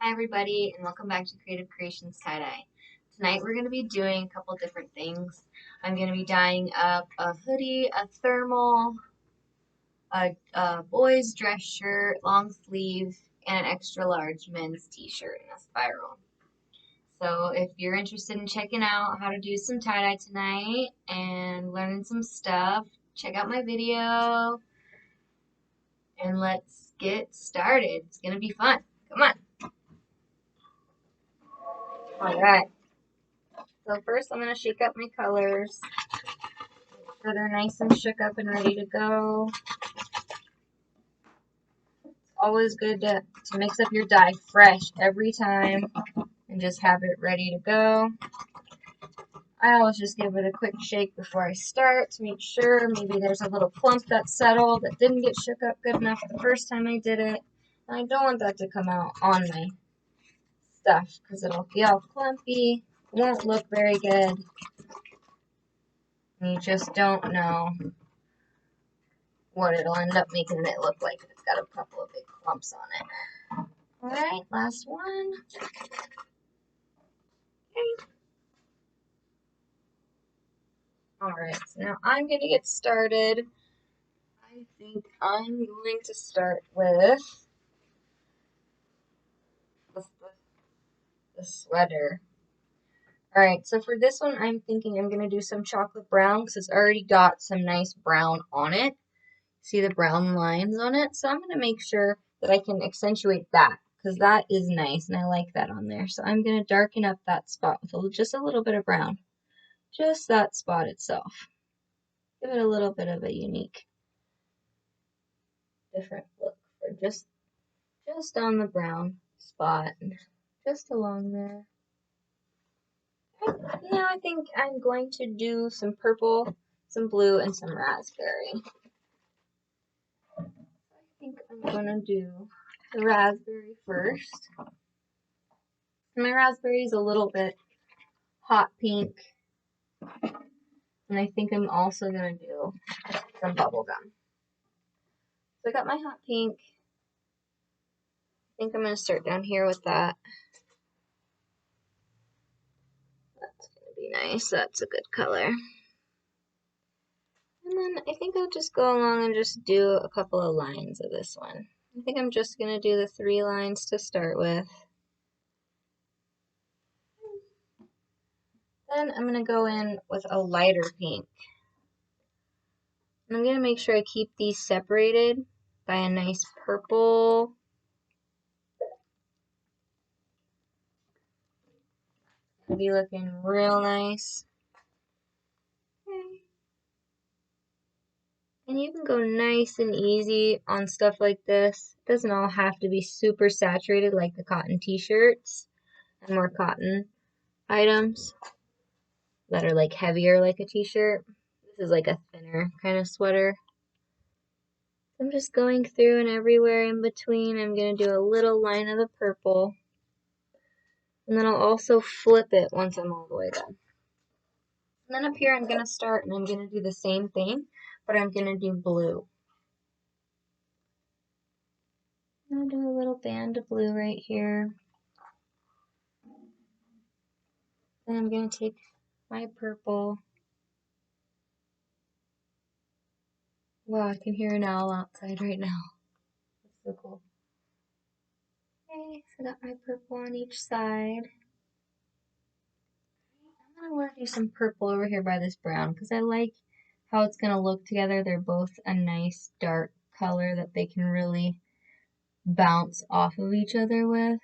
Hi everybody and welcome back to Creative Creations Tie-Dye. Tonight we're going to be doing a couple different things. I'm going to be dyeing up a hoodie, a thermal, a boy's dress shirt, long sleeve, and an extra large men's t-shirt in a spiral. So if you're interested in checking out how to do some tie-dye tonight and learning some stuff, check out my video and let's get started. It's going to be fun. Come on. Alright. So first I'm going to shake up my colors so they're nice and shook up and ready to go. It's always good to mix up your dye fresh every time and just have it ready to go. I always just give it a quick shake before I start to make sure maybe there's a little clump that settled that didn't get shook up good enough the first time I did it. And I don't want that to come out on my stuff because it'll be all clumpy, won't look very good, and you just don't know what it'll end up making it look like if it's got a couple of big clumps on it. Alright, last one. Okay. Alright, so now I'm going to get started. I think I'm going to start with the sweater. Alright, so for this one, I'm thinking I'm going to do some chocolate brown because it's already got some nice brown on it. See the brown lines on it? So I'm going to make sure that I can accentuate that because that is nice and I like that on there. So I'm going to darken up that spot with just a little bit of brown. Just that spot itself. Give it a little bit of a unique, different look for just on the brown spot, just along there. Okay. Now I think I'm going to do some purple, some blue, and some raspberry. I think I'm going to do the raspberry first. My raspberry is a little bit hot pink. And I think I'm also going to do some bubble gum. So I got my hot pink. I think I'm going to start down here with that. That's going to be nice. That's a good color. And then I think I'll just go along and just do a couple of lines of this one. I think I'm just going to do the 3 lines to start with. Then I'm going to go in with a lighter pink. And I'm going to make sure I keep these separated by a nice purple. It'll be looking real nice. Okay. And you can go nice and easy on stuff like this. It doesn't all have to be super saturated like the cotton t-shirts and more cotton items that are like heavier like a t-shirt. This is like a thinner kind of sweater. I'm just going through and everywhere in between. I'm going to do a little line of the purple. And then I'll also flip it once I'm all the way done. And then up here I'm going to start and I'm going to do the same thing, but I'm going to do blue. I'm going to do a little band of blue right here. Then I'm going to take my purple. Wow, I can hear an owl outside right now. That's so cool. Okay, so I got my purple on each side. I'm going to want to do some purple over here by this brown because I like how it's going to look together. They're both a nice dark color that they can really bounce off of each other with.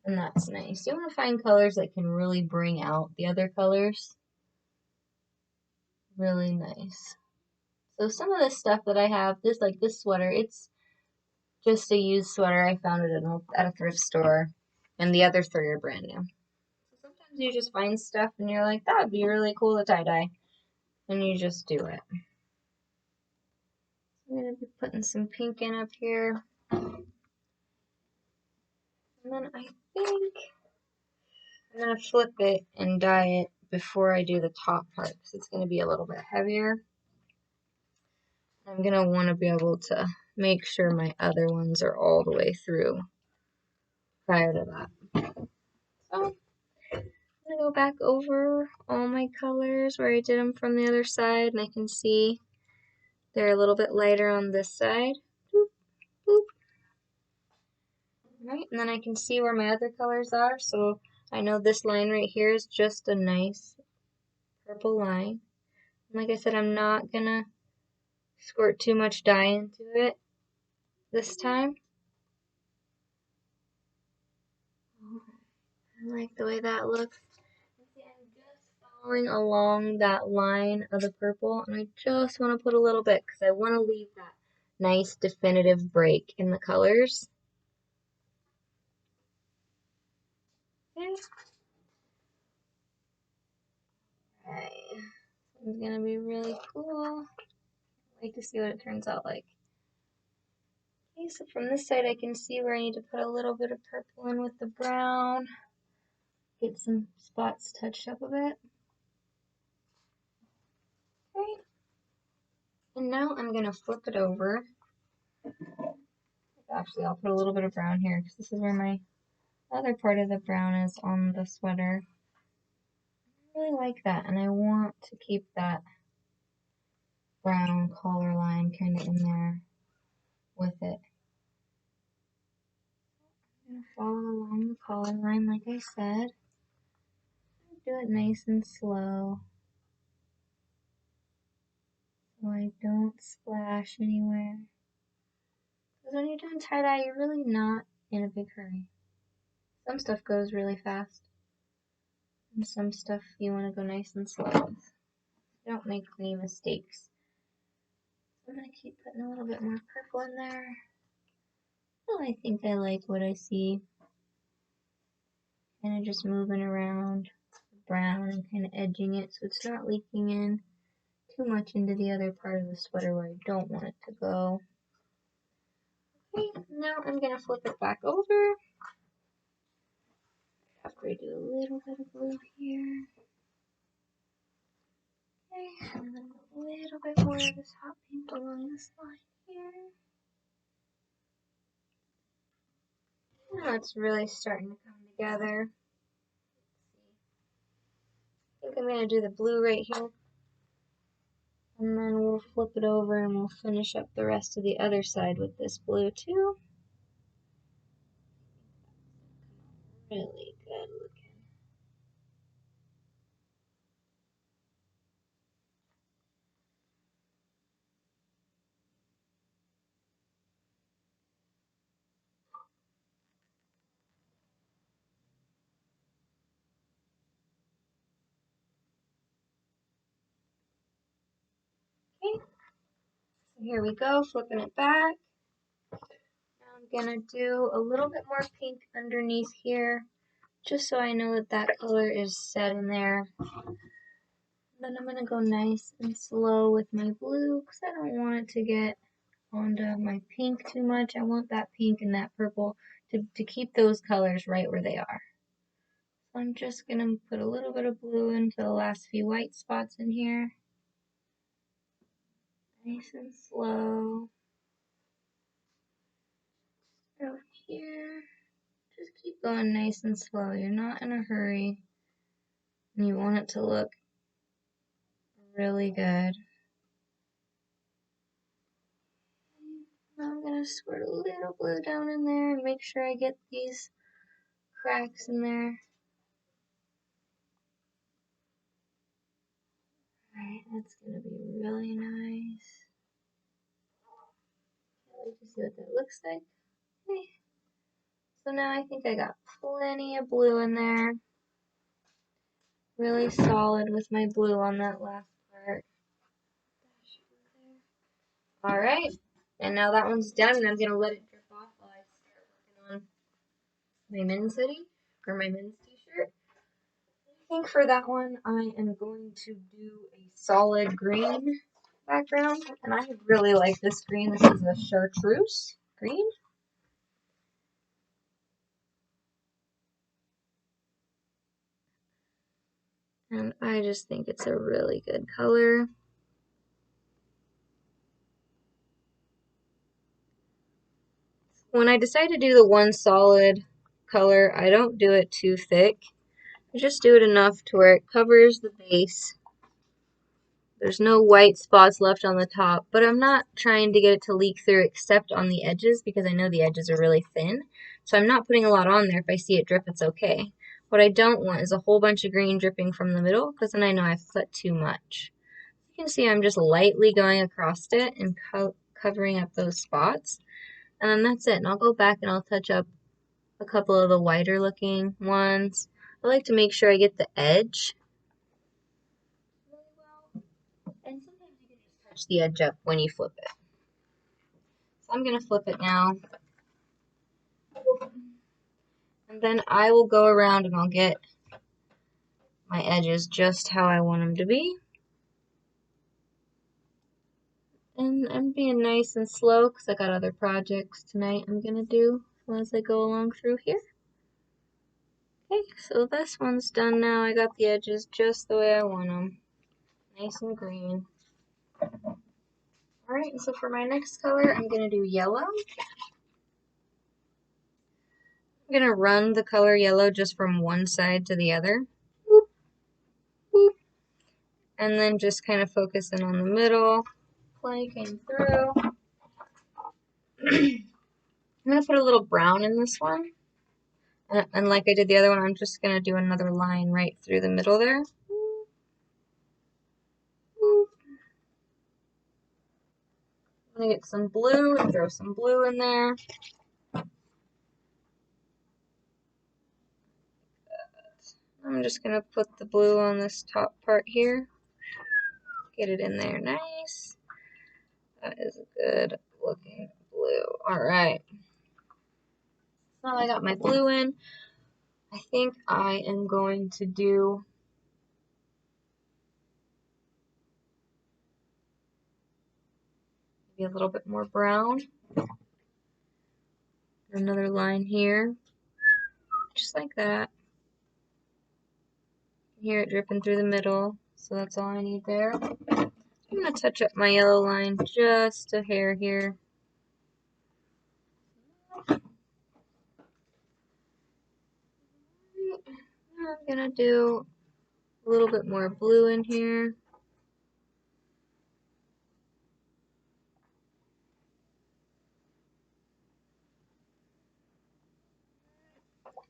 And that's nice. You want to find colors that can really bring out the other colors. Really nice. So some of this stuff that I have, this sweater, it's just a used sweater. I found it at a thrift store. And the other 3 are brand new. So sometimes you just find stuff and you're like, that would be really cool to tie-dye. And you just do it. I'm going to be putting some pink in up here. And then I think I'm going to flip it and dye it before I do the top part because it's going to be a little bit heavier. I'm going to want to be able to make sure my other ones are all the way through prior to that. So I'm gonna go back over all my colors where I did them from the other side, and I can see they're a little bit lighter on this side. Boop, boop. Right, and then I can see where my other colors are, so I know this line right here is just a nice purple line. And like I said, I'm not gonna squirt too much dye into it this time. I like the way that looks. See, I'm just following along that line of the purple, and I just want to put a little bit because I want to leave that nice definitive break in the colors. Okay. Alright. This is gonna be really cool. I like to see what it turns out like. Okay, so from this side I can see where I need to put a little bit of purple in with the brown. Get some spots touched up a bit. Okay. And now I'm gonna flip it over. Actually, I'll put a little bit of brown here because this is where my other part of the brown is on the sweater. I really like that, and I want to keep that brown collar line kind of in there with it. I'm going to follow along the collar line like I said. Do it nice and slow so I don't splash anywhere. Because when you're doing tie-dye, you're really not in a big hurry. Some stuff goes really fast, and some stuff you want to go nice and slow. Don't make any mistakes. I'm going to keep putting a little bit more purple in there. Well, I think I like what I see. Kind of just moving around the brown and kind of edging it so it's not leaking in too much into the other part of the sweater where I don't want it to go. Okay, now I'm going to flip it back over. After I do a little bit of blue here. Okay, and then a little bit more of this hot pink along this line here. Now it's really starting to come together. I think I'm going to do the blue right here. And then we'll flip it over and we'll finish up the rest of the other side with this blue too. Really good looking. Okay, so here we go, flipping it back. Now I'm gonna do a little bit more pink underneath here, just so I know that that color is set in there. Then I'm gonna go nice and slow with my blue, because I don't want it to get onto my pink too much. I want that pink and that purple to keep those colors right where they are. So I'm just gonna put a little bit of blue into the last few white spots in here. Nice and slow. Over here. Just keep going nice and slow. You're not in a hurry. And you want it to look really good. Now I'm going to squirt a little blue down in there and make sure I get these cracks in there. Alright, that's going to be really nice. Can't wait to see what that looks like. Okay. So now I think I got plenty of blue in there. Really solid with my blue on that last part. Alright, and now that one's done, and I'm going to let it drip off while I start working on my men's hoodie, or my men's t-shirt. I think for that one, I am going to do a solid green background, and I really like this green. This is a chartreuse green. And I just think it's a really good color. When I decided to do the one solid color, I don't do it too thick. I just do it enough to where it covers the base. There's no white spots left on the top, but I'm not trying to get it to leak through except on the edges because I know the edges are really thin. So I'm not putting a lot on there. If I see it drip, it's okay. What I don't want is a whole bunch of green dripping from the middle because then I know I've put too much. You can see I'm just lightly going across it and covering up those spots. And then that's it. And I'll go back and I'll touch up a couple of the whiter looking ones. I like to make sure I get the edge really well. And sometimes you can just touch the edge up when you flip it. So I'm going to flip it now. And then I will go around and I'll get my edges just how I want them to be. And I'm being nice and slow because I got other projects tonight I'm going to do as I go along through here. Okay, so this one's done now. I got the edges just the way I want them. Nice and green. Alright, so for my next color, I'm going to do yellow. I'm going to run the color yellow just from one side to the other. Boop, boop. And then just kind of focus in on the middle. Planking through. I'm going to put a little brown in this one. And like I did the other one, I'm just going to do another line right through the middle there. I'm going to get some blue and throw some blue in there. I'm just going to put the blue on this top part here. Get it in there nice. That is a good looking blue. Alright. Now I got my blue in. I think I am going to do maybe a little bit more brown. Another line here. Just like that. Hear it dripping through the middle. So that's all I need there. I'm going to touch up my yellow line just a hair here. I'm going to do a little bit more blue in here.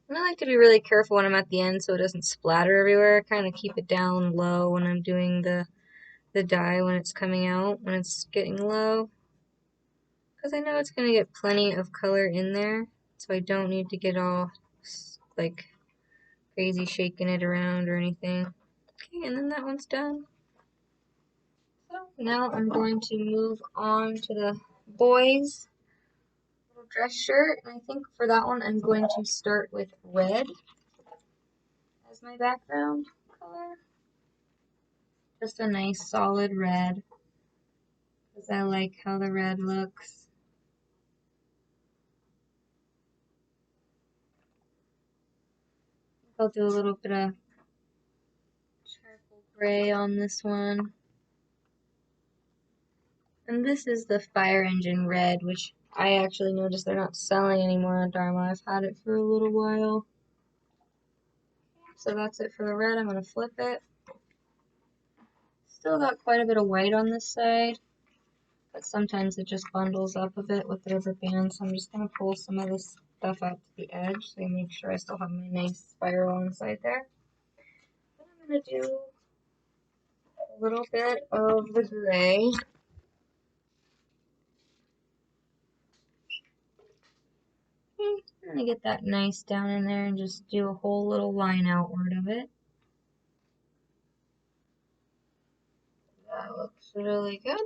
And I like to be really careful when I'm at the end so it doesn't splatter everywhere. Kind of keep it down low when I'm doing the dye when it's coming out, when it's getting low. Because I know it's going to get plenty of color in there, so I don't need to get all like crazy shaking it around or anything. Okay, and then that one's done. So now I'm going to move on to the boys' little dress shirt. And I think for that one I'm going to start with red as my background color. Just a nice solid red, because I like how the red looks. I'll do a little bit of charcoal gray on this one. And this is the Fire Engine red, which I actually noticed they're not selling anymore on Dharma. I've had it for a little while. So that's it for the red. I'm going to flip it. Still got quite a bit of white on this side, but sometimes it just bundles up a bit with the rubber band. So I'm just going to pull some of this stuff out to the edge so I make sure I still have my nice spiral inside there. Then I'm going to do a little bit of the gray. I'm going to get that nice down in there and just do a whole little line outward of it. That looks really good.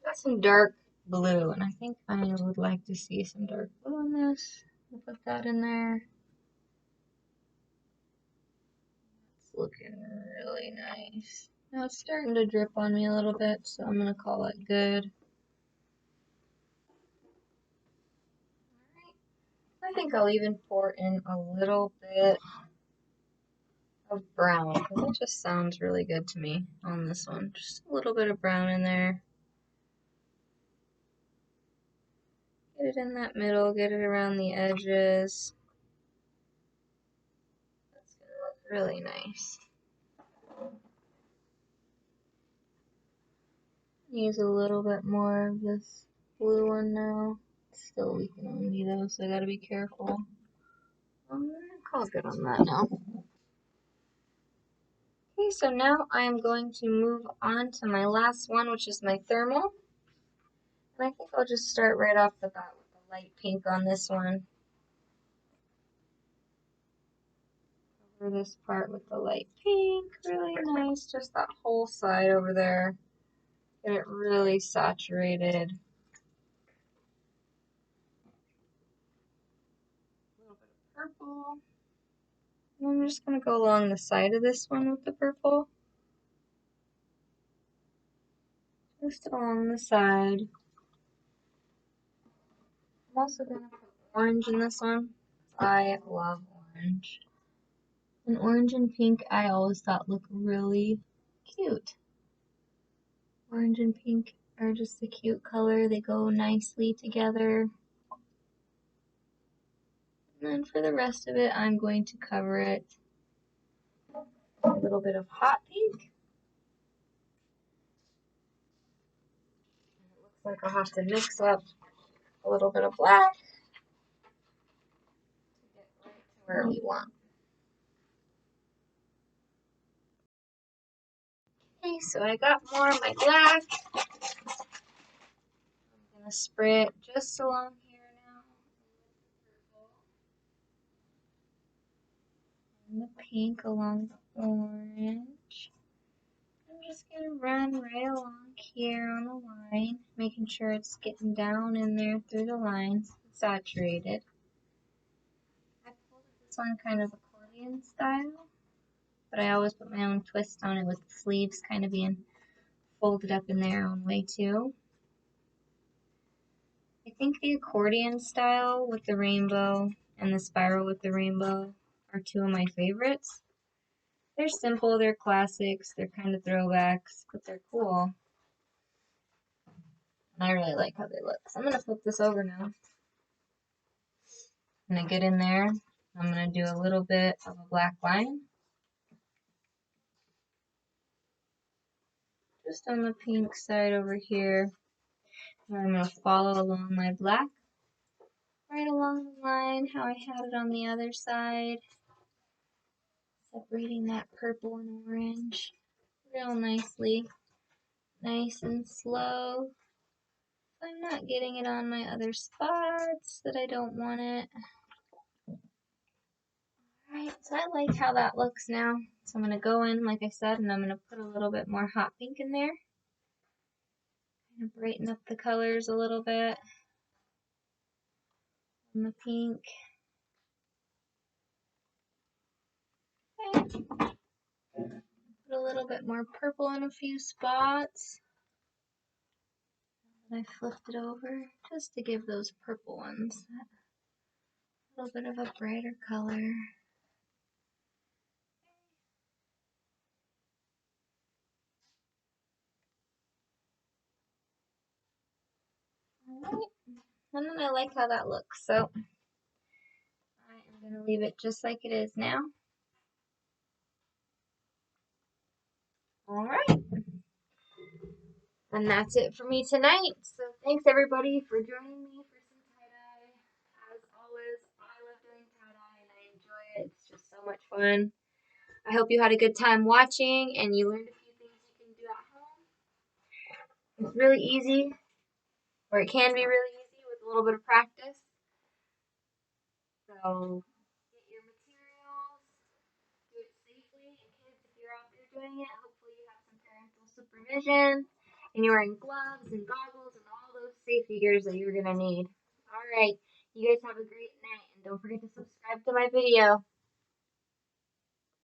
Got some dark blue, and I think I would like to see some dark blue on this. I'll put that in there. It's looking really nice. Now it's starting to drip on me a little bit, so I'm going to call it good. Alright. I think I'll even pour in a little bit of brown, because it just sounds really good to me on this one. Just a little bit of brown in there. Get it in that middle, get it around the edges. That's gonna look really nice. Use a little bit more of this blue one now. It's still leaking on me though, so I gotta be careful. I'm gonna call good on that now. Okay, so now I'm going to move on to my last one, which is my thermal. And I think I'll just start right off the bat with the light pink on this one. Over this part with the light pink, really nice, just that whole side over there. Get it really saturated. A little bit of purple. And I'm just going to go along the side of this one with the purple. Just along the side. I'm also going to put orange in this one. I love orange. And orange and pink I always thought look really cute. Orange and pink are just a cute color. They go nicely together. And then for the rest of it, I'm going to cover it with a little bit of hot pink. And it looks like I'll have to mix up a little bit of black to get right to where we want. Okay, so I got more of my black. I'm going to spray it just along here now. And the pink along the orange. I'm just going to run right along here on the line, making sure it's getting down in there through the lines, saturated. I pulled this one kind of accordion style, but I always put my own twist on it with the sleeves kind of being folded up in their own way too. I think the accordion style with the rainbow and the spiral with the rainbow are two of my favorites. They're simple, they're classics, they're kind of throwbacks, but they're cool. And I really like how they look. So I'm going to flip this over now. I'm going to get in there. I'm going to do a little bit of a black line. Just on the pink side over here. And I'm going to follow along my black. Right along the line, how I had it on the other side. Separating that purple and orange real nicely. Nice and slow. I'm not getting it on my other spots that I don't want it. Alright, so I like how that looks now. So I'm going to go in, like I said, and I'm going to put a little bit more hot pink in there. Kind of brighten up the colors a little bit. And the pink. Okay. Put a little bit more purple in a few spots. I flipped it over just to give those purple ones a little bit of a brighter color. Alright, and then I like how that looks, so I am going to leave it just like it is now. Alright, and that's it for me tonight. So thanks everybody for joining me for some tie-dye. As always, I love doing tie-dye and I enjoy it. It's just so much fun. I hope you had a good time watching and you learned a few things you can do at home. It's really easy, or it can be really easy with a little bit of practice. So get your materials, do it safely, and kids, if you're out there doing it, hopefully you have some parental supervision, and you're wearing gloves and goggles and all those safety gears that you're going to need. Alright, you guys have a great night, and don't forget to subscribe to my video.